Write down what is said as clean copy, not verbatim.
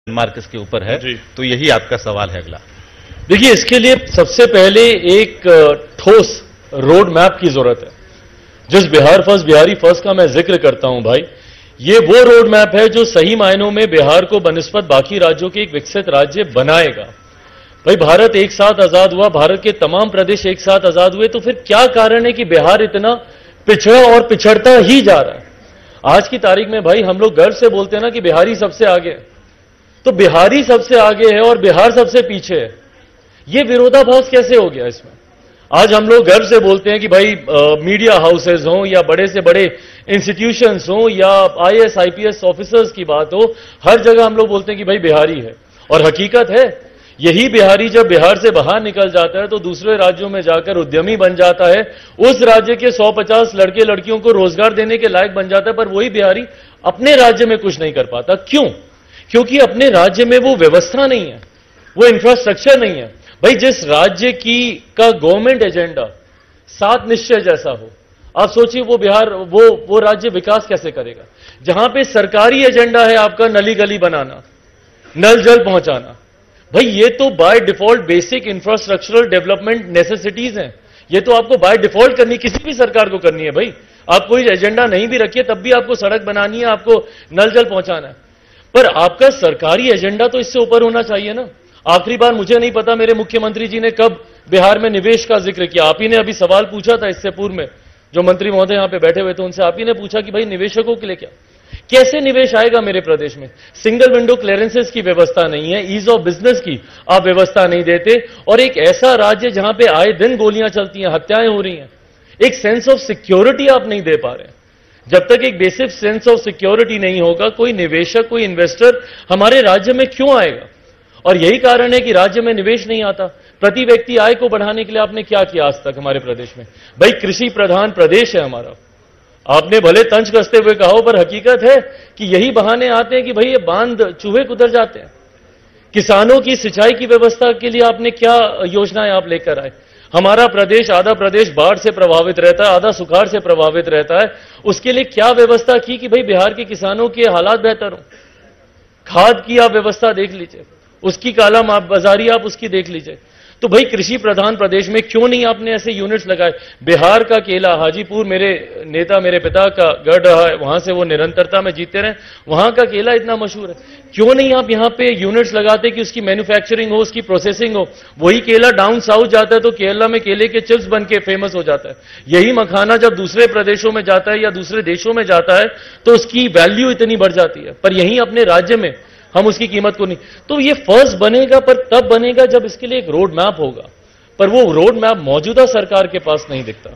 Marcus के ऊपर है, तो यही आपका सवाल है अगला। देखिए, इसके लिए सबसे पहले एक ठोस रोड मैप की जरूरत है। जिस बिहार फर्स्ट बिहारी फर्स्ट का मैं जिक्र करता हूं भाई, ये वो रोड मैप है जो सही मायनों में बिहार को बनिस्बत बाकी राज्यों के एक विकसित राज्य बनाएगा। भाई, भारत एक साथ आजाद हुआ, भारत के तमाम प्रदेश एक साथ आजाद हुए, तो फिर क्या कारण है कि बिहार इतना पिछड़ा और पिछड़ता ही जा रहा है? आज की तारीख में भाई हम लोग गर्व से बोलते हैं ना कि बिहारी सबसे आगे है, तो बिहारी सबसे आगे है और बिहार सबसे पीछे है। यह विरोधाभास कैसे हो गया इसमें? आज हम लोग गर्व से बोलते हैं कि भाई मीडिया हाउसेज हों या बड़े से बड़े इंस्टीट्यूशंस हों या आईएएस आईपीएस ऑफिसर्स की बात हो, हर जगह हम लोग बोलते हैं कि भाई बिहारी है। और हकीकत है, यही बिहारी जब बिहार से बाहर निकल जाता है तो दूसरे राज्यों में जाकर उद्यमी बन जाता है, उस राज्य के 150 लड़के लड़कियों को रोजगार देने के लायक बन जाता है। पर वही बिहारी अपने राज्य में कुछ नहीं कर पाता। क्यों? क्योंकि अपने राज्य में वो व्यवस्था नहीं है, वो इंफ्रास्ट्रक्चर नहीं है। भाई, जिस राज्य का गवर्नमेंट एजेंडा 7 निश्चय जैसा हो, आप सोचिए वो राज्य विकास कैसे करेगा? जहां पे सरकारी एजेंडा है आपका नली गली बनाना, नल जल पहुंचाना, भाई ये तो by default basic infrastructural development necessities हैं। ये तो आपको बाय डिफॉल्ट करनी, किसी भी सरकार को करनी है। भाई, आप कोई एजेंडा नहीं भी रखिए तब भी आपको सड़क बनानी है, आपको नल जल पहुंचाना है। पर आपका सरकारी एजेंडा तो इससे ऊपर होना चाहिए ना। आखिरी बार मुझे नहीं पता मेरे मुख्यमंत्री जी ने कब बिहार में निवेश का जिक्र किया। आप ही ने अभी सवाल पूछा था इससे पूर्व में, जो मंत्री महोदय यहां पे बैठे हुए थे उनसे आप ही ने पूछा कि भाई निवेशकों के लिए क्या, कैसे निवेश आएगा मेरे प्रदेश में? सिंगल विंडो क्लियरेंसेस की व्यवस्था नहीं है, ईज ऑफ बिजनेस की आप व्यवस्था नहीं देते, और एक ऐसा राज्य जहां पे आए दिन गोलियां चलती हैं, हत्याएं हो रही हैं, एक सेंस ऑफ सिक्योरिटी आप नहीं दे पा रहे हैं। जब तक एक बेसिक सेंस ऑफ सिक्योरिटी नहीं होगा, कोई निवेशक, कोई इन्वेस्टर हमारे राज्य में क्यों आएगा? और यही कारण है कि राज्य में निवेश नहीं आता। प्रति व्यक्ति आय को बढ़ाने के लिए आपने क्या किया आज तक हमारे प्रदेश में? भाई, कृषि प्रधान प्रदेश है हमारा। आपने भले तंज कसते हुए कहा हो, पर हकीकत है कि यही बहाने आते हैं कि भाई ये बांध चूहे कुतर जाते हैं। किसानों की सिंचाई की व्यवस्था के लिए आपने क्या योजनाएं आप लेकर आए? हमारा प्रदेश, आधा प्रदेश बाढ़ से प्रभावित रहता है, आधा सुखाड़ से प्रभावित रहता है। उसके लिए क्या व्यवस्था की कि भाई बिहार के किसानों के हालात बेहतर हो? खाद की आप व्यवस्था देख लीजिए, उसकी काला बाजारी आप उसकी देख लीजिए। तो भाई, कृषि प्रधान प्रदेश में क्यों नहीं आपने ऐसे यूनिट्स लगाए? बिहार का केला, हाजीपुर मेरे नेता, मेरे पिता का गढ़ रहा है, वहां से वो निरंतरता में जीते रहे, वहां का केला इतना मशहूर है। क्यों नहीं आप यहां पे यूनिट्स लगाते कि उसकी मैन्युफैक्चरिंग हो, उसकी प्रोसेसिंग हो? वही केला डाउन साउथ जाता है तो केरला में केले के चिप्स बन के फेमस हो जाता है। यही मखाना जब दूसरे प्रदेशों में जाता है या दूसरे देशों में जाता है तो उसकी वैल्यू इतनी बढ़ जाती है, पर यहीं अपने राज्य में हम उसकी कीमत को नहीं। तो ये फर्स्ट बनेगा, पर तब बनेगा जब इसके लिए एक रोड मैप होगा, पर वो रोड मैप मौजूदा सरकार के पास नहीं दिखता।